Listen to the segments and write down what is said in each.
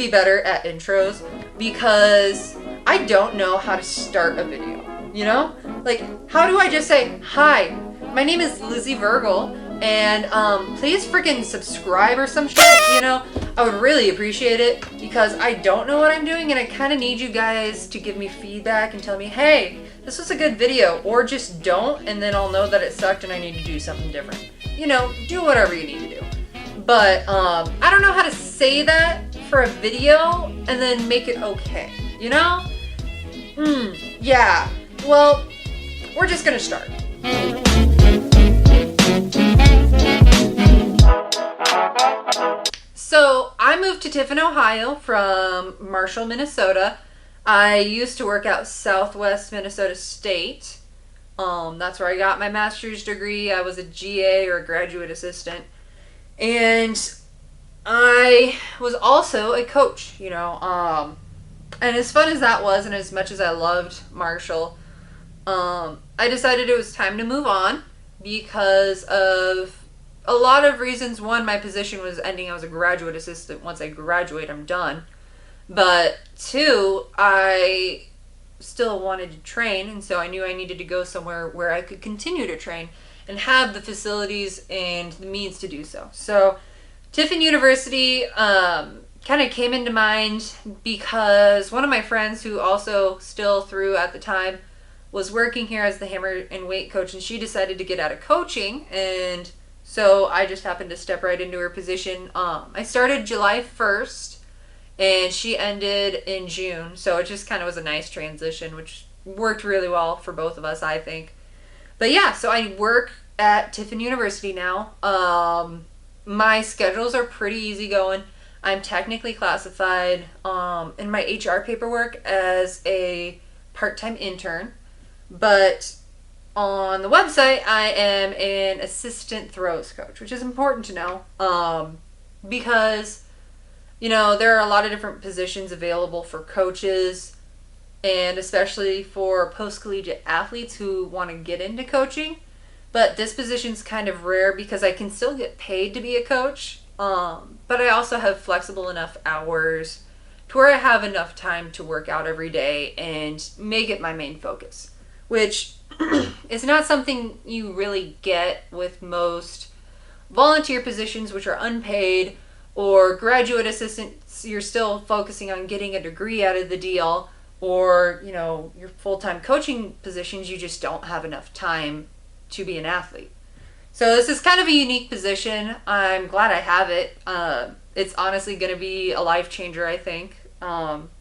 be better at intros because I don't know how to start a video, you know? Like, how do I just say, hi, my name is Lizzie Virgil, and please freaking subscribe or some shit, you know? I would really appreciate it because I don't know what I'm doing and I kind of need you guys to give me feedback and tell me, hey, this was a good video, or just don't, and then I'll know that it sucked and I need to do something different. You know, do whatever you need to do. But I don't know how to say that for a video and then make it okay, you know? Yeah, well, we're just gonna start. So I moved to Tiffin, Ohio from Marshall, Minnesota. I used to work out Southwest Minnesota State. That's where I got my master's degree. I was a GA, or a graduate assistant. And I was also a coach, you know. And as fun as that was, and as much as I loved Marshall, I decided it was time to move on because of a lot of reasons. One, my position was ending. I was a graduate assistant. Once I graduate, I'm done. But two, I still wanted to train, and so I knew I needed to go somewhere where I could continue to train and have the facilities and the means to do so. So Tiffin University kind of came into mind because one of my friends, who also still threw at the time, was working here as the hammer and weight coach, and she decided to get out of coaching, and so I just happened to step right into her position. I started July 1st, and she ended in June, so it just kind of was a nice transition, which worked really well for both of us, I think. But yeah, so I work at Tiffin University now. My schedules are pretty easygoing. I'm technically classified in my HR paperwork as a part-time intern, but on the website I am an assistant throws coach, which is important to know because, you know, there are a lot of different positions available for coaches, and especially for post-collegiate athletes who want to get into coaching. But this position's kind of rare because I can still get paid to be a coach, but I also have flexible enough hours to where I have enough time to work out every day and make it my main focus, which is not something you really get with most volunteer positions, which are unpaid, or graduate assistants. You're still focusing on getting a degree out of the deal, or, you know, your full-time coaching positions, you just don't have enough time to be an athlete. So this is kind of a unique position. I'm glad I have it. It's honestly going to be a life changer, I think.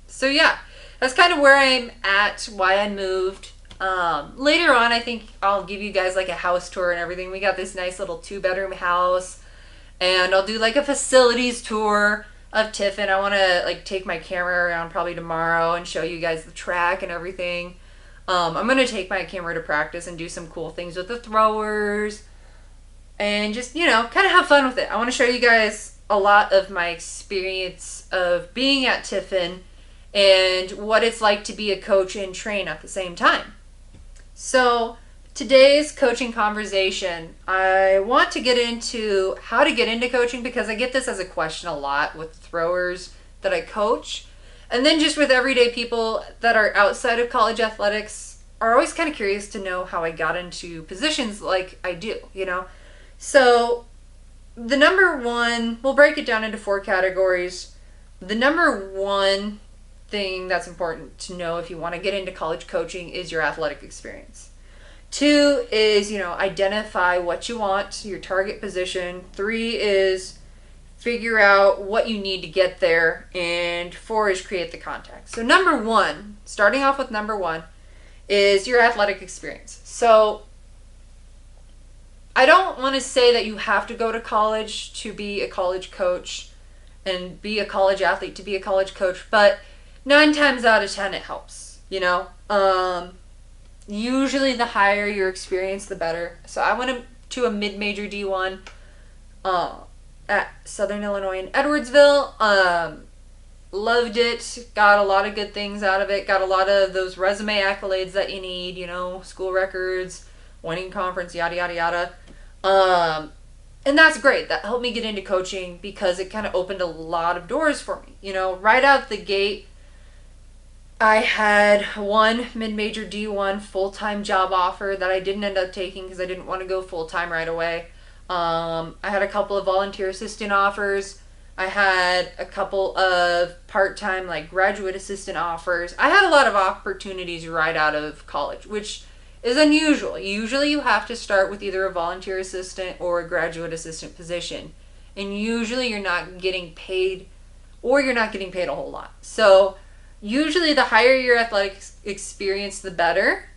So yeah, that's kind of where I'm at, why I moved. Later on, I think I'll give you guys like a house tour and everything. We got this nice little 2-bedroom house, and I'll do like a facilities tour of Tiffin. I want to like take my camera around probably tomorrow and show you guys the track and everything. I'm going to take my camera to practice and do some cool things with the throwers and just, you know, kind of have fun with it. I want to show you guys a lot of my experience of being at Tiffin and what it's like to be a coach and train at the same time. So today's coaching conversation, I want to get into how to get into coaching because I get this as a question a lot with throwers that I coach. And then just with everyday people that are outside of college athletics are always kind of curious to know how I got into positions like I do, you know? So the number one, we'll break it down into 4 categories. The number one thing that's important to know if you want to get into college coaching is your athletic experience. 2 is, you know, identify what you want, your target position. 3 is figure out what you need to get there. And 4 is create the contact. So number 1, starting off with number 1, is your athletic experience. So I don't want to say that you have to go to college to be a college coach and be a college athlete to be a college coach, but 9 times out of 10 it helps, you know? Usually the higher your experience, the better. So I went to a mid-major D1 at Southern Illinois in Edwardsville. Loved it. Got a lot of good things out of it. Got a lot of those resume accolades that you need, you know, school records, winning conference, yada, yada, yada. And that's great. That helped me get into coaching because it kind of opened a lot of doors for me. Right out the gate, I had one mid-major D1 full-time job offer that I didn't end up taking because I didn't want to go full-time right away. I had a couple of volunteer assistant offers. I had a couple of part-time graduate assistant offers. I had a lot of opportunities right out of college, which is unusual. Usually you have to start with either a volunteer assistant or a graduate assistant position. And usually you're not getting paid, or you're not getting paid a whole lot. So usually the higher your athletic experience, the better.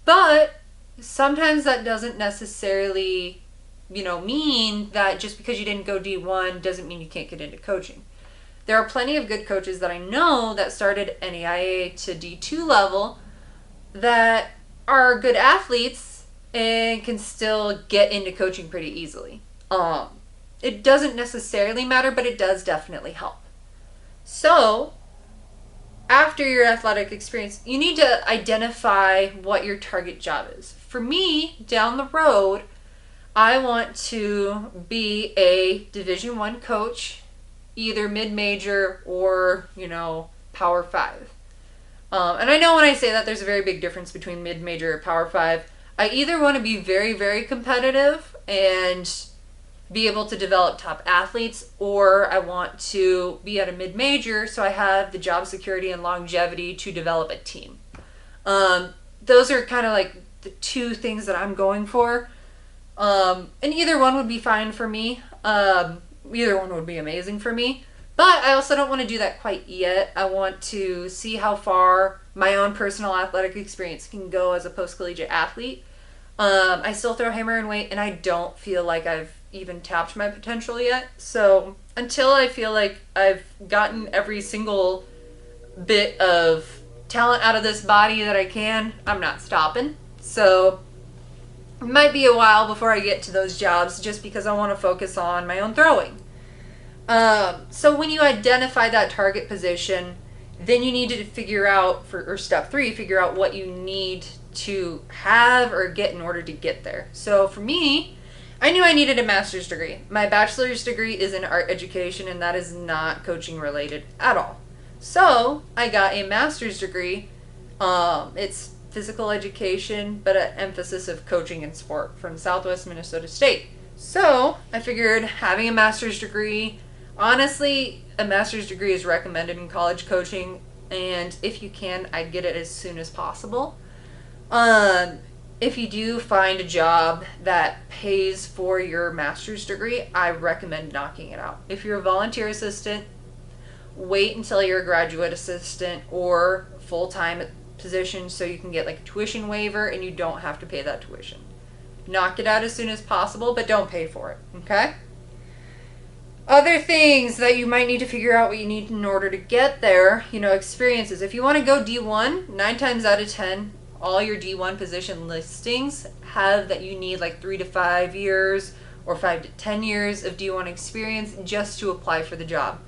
But sometimes that doesn't necessarily, mean that just because you didn't go D1 doesn't mean you can't get into coaching. There are plenty of good coaches that I know that started NAIA to D2 level that are good athletes and can still get into coaching pretty easily. It doesn't necessarily matter, but it does definitely help. So after your athletic experience, you need to identify what your target job is. For me, down the road, I want to be a Division I coach, either mid-major or, Power 5. And I know when I say that, there's a very big difference between mid-major and Power 5. I either want to be very, very competitive and be able to develop top athletes, or I want to be at a mid-major so I have the job security and longevity to develop a team. Those are kind of the two things that I'm going for. And either one would be fine for me. Either one would be amazing for me. But I also don't want to do that quite yet. I want to see how far my own personal athletic experience can go as a post-collegiate athlete. I still throw hammer and weight, and I don't feel like I've even tapped my potential yet. So until I feel like I've gotten every single bit of talent out of this body that I can, I'm not stopping. So it might be a while before I get to those jobs just because I want to focus on my own throwing. So when you identify that target position, then you need to figure out, or step 3, figure out what you need to have or get in order to get there. So for me, I knew I needed a master's degree. My bachelor's degree is in art education, and that is not coaching related at all. So I got a master's degree. It's physical education, but an emphasis of coaching and sport from Southwest Minnesota State. So I figured having a master's degree, honestly, a master's degree is recommended in college coaching, and if you can, I'd get it as soon as possible. If you do find a job that pays for your master's degree, I recommend knocking it out. If you're a volunteer assistant, wait until you're a graduate assistant or full-time position so you can get a tuition waiver and you don't have to pay that tuition. Knock it out as soon as possible, but don't pay for it, okay? Other things that you might need to figure out what you need in order to get there, experiences. If you want to go D1, 9 times out of 10, all your D1 position listings have that you need 3 to 5 years or 5 to 10 years of D1 experience just to apply for the job.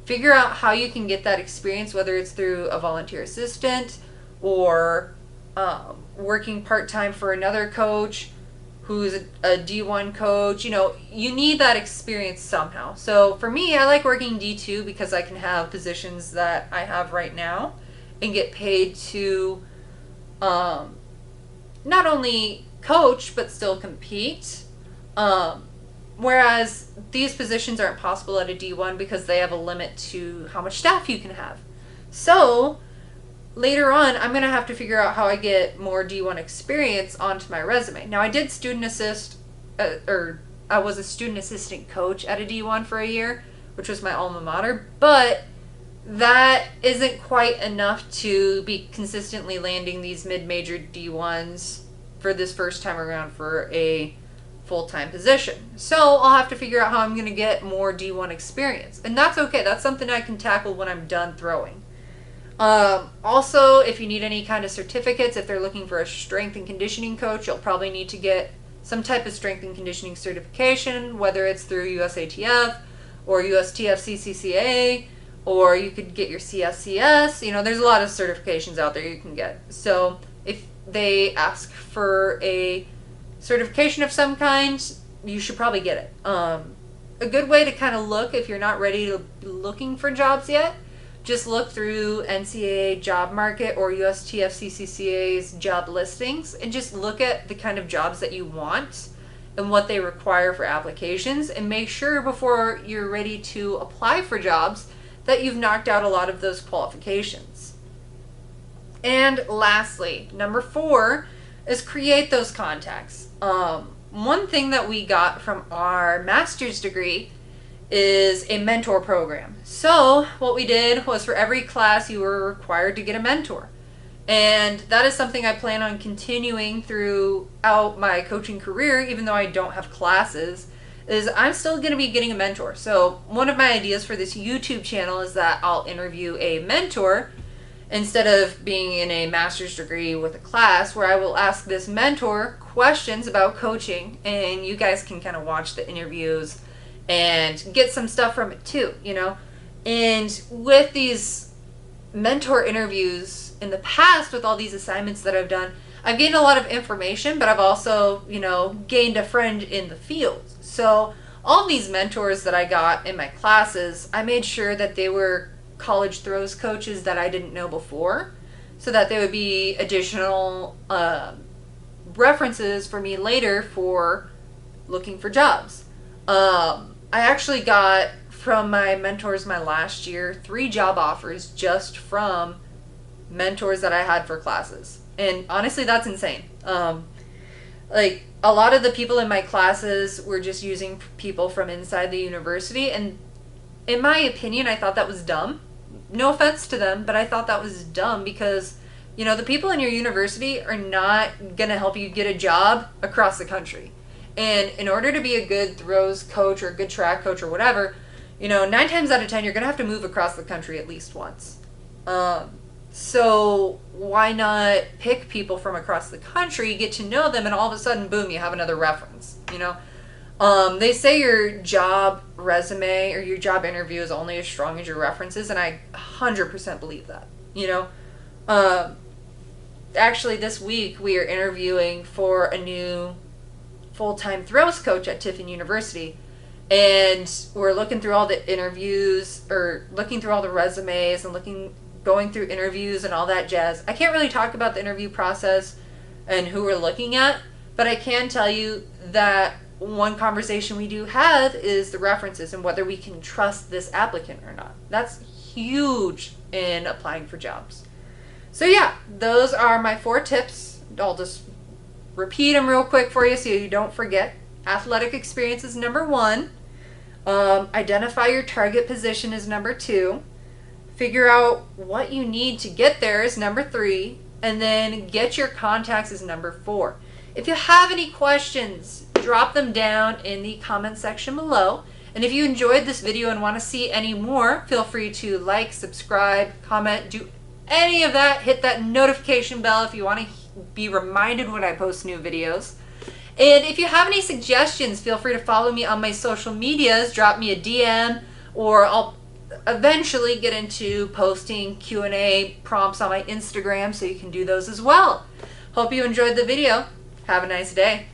Figure out how you can get that experience, whether it's through a volunteer assistant or working part-time for another coach who's a D1 coach. You need that experience somehow. So for me, I like working D2 because I can have positions that I have right now and get paid to not only coach but still compete. Whereas these positions aren't possible at a D1 because they have a limit to how much staff you can have. So later on, I'm going to have to figure out how I get more D1 experience onto my resume. Now, I did student assist, or I was a student assistant coach at a D1 for a year, which was my alma mater, but that isn't quite enough to be consistently landing these mid-major D1s for this first time around for a full-time position. So I'll have to figure out how I'm going to get more D1 experience. And that's okay. That's something I can tackle when I'm done throwing. Also, if you need any kind of certificates, if they're looking for a strength and conditioning coach, you'll probably need to get some type of strength and conditioning certification, whether it's through USATF or USTF CCCA, or you could get your CSCS. There's a lot of certifications out there you can get. So if they ask for a certification of some kind, you should probably get it. A good way to kind of look if you're not ready to looking for jobs yet, just look through NCAA job market or USTFCCCA's job listings and just look at the kind of jobs that you want and what they require for applications, and make sure before you're ready to apply for jobs that you've knocked out a lot of those qualifications. And lastly, number 4 is create those contacts. One thing that we got from our master's degree is a mentor program. So what we did was for every class you were required to get a mentor. And that is something I plan on continuing throughout my coaching career, even though I don't have classes, is I'm still going to be getting a mentor. So one of my ideas for this YouTube channel is that I'll interview a mentor instead of being in a master's degree with a class, where I will ask this mentor questions about coaching, and you guys can kind of watch the interviews and get some stuff from it too, you know? And with these mentor interviews in the past, with all these assignments that I've done, I've gained a lot of information, but I've also, you know, gained a friend in the field. So all these mentors that I got in my classes, I made sure that they were college throws coaches that I didn't know before, so that they would be additional references for me later for looking for jobs. I actually got from my mentors my last year 3 job offers just from mentors that I had for classes. And honestly, that's insane. Like, a lot of the people in my classes were just using people from inside the university, and in my opinion, I thought that was dumb. No offense to them, but I thought that was dumb because, you know, the people in your university are not going to help you get a job across the country. And in order to be a good throws coach or a good track coach or whatever, you know, 9 times out of 10, you're going to have to move across the country at least once. So why not pick people from across the country, get to know them, and all of a sudden, boom, you have another reference, you know? They say your job resume or your job interview is only as strong as your references, and I 100% believe that, you know? Actually, this week we are interviewing for a new full-time throws coach at Tiffin University, and we're looking through all the interviews, or looking through all the resumes and going through interviews and all that jazz. I can't really talk about the interview process and who we're looking at, but I can tell you that one conversation we do have is the references and whether we can trust this applicant or not. That's huge in applying for jobs. So yeah, those are my 4 tips. I'll just repeat them real quick for you so you don't forget. Athletic experience is number 1. Identify your target position is number 2. Figure out what you need to get there is number 3. And then get your contacts is number 4. If you have any questions, drop them down in the comment section below. And if you enjoyed this video and want to see any more, feel free to like, subscribe, comment, do any of that. Hit that notification bell if you want to be reminded when I post new videos. And if you have any suggestions, feel free to follow me on my social medias. Drop me a DM, or I'll eventually get into posting Q&A prompts on my Instagram, so you can do those as well. Hope you enjoyed the video. Have a nice day.